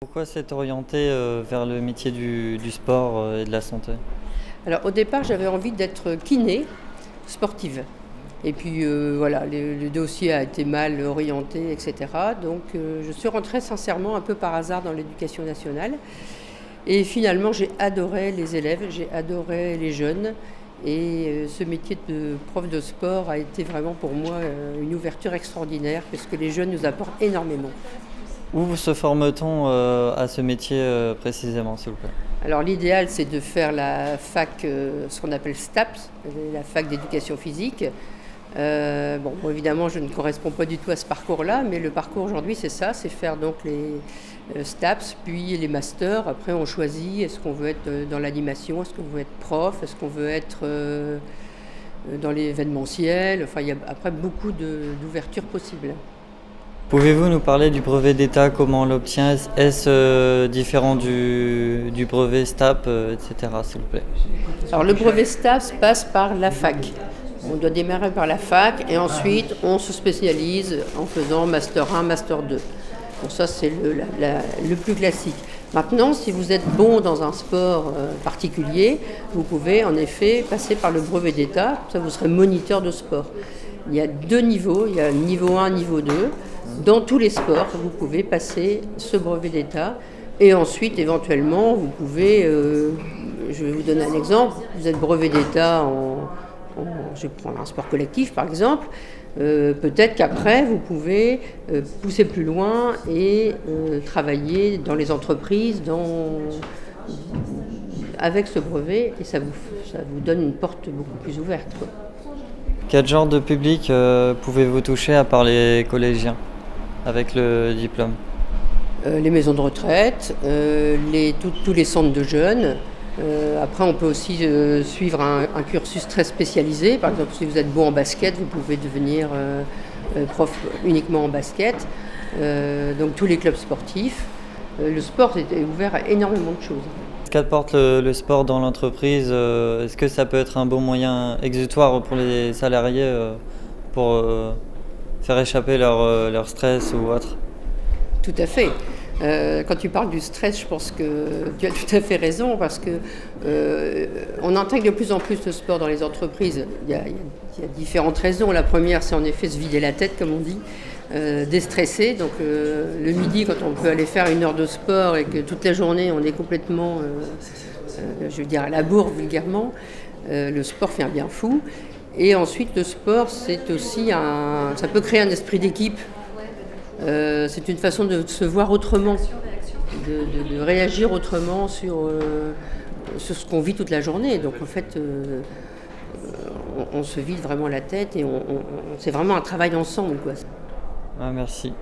Pourquoi s'être orienté vers le métier du sport et de la santé? Alors au départ, j'avais envie d'être kiné sportive. Et puis voilà, le dossier a été mal orienté, etc. Donc je suis rentrée sincèrement un peu par hasard dans l'éducation nationale. Et finalement, j'ai adoré les élèves, j'ai adoré les jeunes. Et ce métier de prof de sport a été vraiment pour moi une ouverture extraordinaire parce que les jeunes nous apportent énormément. Où se forme-t-on à ce métier précisément, s'il vous plaît? Alors l'idéal, c'est de faire la fac, ce qu'on appelle STAPS, la fac d'éducation physique. Bon, évidemment, je ne corresponds pas du tout à ce parcours-là, mais le parcours aujourd'hui, c'est ça, c'est faire donc les STAPS, puis les masters. Après, on choisit, est-ce qu'on veut être dans l'animation, est-ce qu'on veut être prof, est-ce qu'on veut être dans l'événementiel. Enfin, il y a après beaucoup d'ouvertures possibles. Pouvez-vous nous parler du brevet d'État, comment on l'obtient? Est-ce différent du brevet STAP, etc., s'il vous plaît? Alors le brevet STAPS passe par la fac. On doit démarrer par la fac et ensuite on se spécialise en faisant Master 1, Master 2. Donc ça c'est le plus classique. Maintenant, si vous êtes bon dans un sport particulier, vous pouvez en effet passer par le brevet d'État, ça vous serez moniteur de sport. Il y a deux niveaux, il y a le niveau 1, niveau 2. Dans tous les sports, vous pouvez passer ce brevet d'État et ensuite éventuellement vous pouvez, je vais vous donner un exemple, vous êtes brevet d'État je vais prendre un sport collectif par exemple, peut-être qu'après vous pouvez pousser plus loin et travailler dans les entreprises avec ce brevet et ça vous donne une porte beaucoup plus ouverte, quoi. Quel genre de public pouvez-vous toucher à part les collégiens avec le diplôme? Les maisons de retraite, tous les centres de jeunes. Après, on peut aussi suivre un cursus très spécialisé. Par exemple, si vous êtes bon en basket, vous pouvez devenir prof uniquement en basket. Donc tous les clubs sportifs. Le sport est ouvert à énormément de choses. Qu'apporte le sport dans l'entreprise? Est-ce que ça peut être un bon moyen exutoire pour les salariés pour faire échapper leur stress ou autre? Tout à fait. Quand tu parles du stress, je pense que tu as tout à fait raison parce que on intègre de plus en plus le sport dans les entreprises. Il y a différentes raisons. La première, c'est en effet se vider la tête, comme on dit, déstresser. Donc le midi, quand on peut aller faire une heure de sport et que toute la journée on est complètement, je veux dire, à la bourre vulgairement, le sport fait un bien fou. Et ensuite, le sport, c'est aussi ça peut créer un esprit d'équipe. C'est une façon de se voir autrement, de réagir autrement sur ce qu'on vit toute la journée. Donc en fait, on se vide vraiment la tête et c'est vraiment un travail ensemble, quoi. Ah, merci.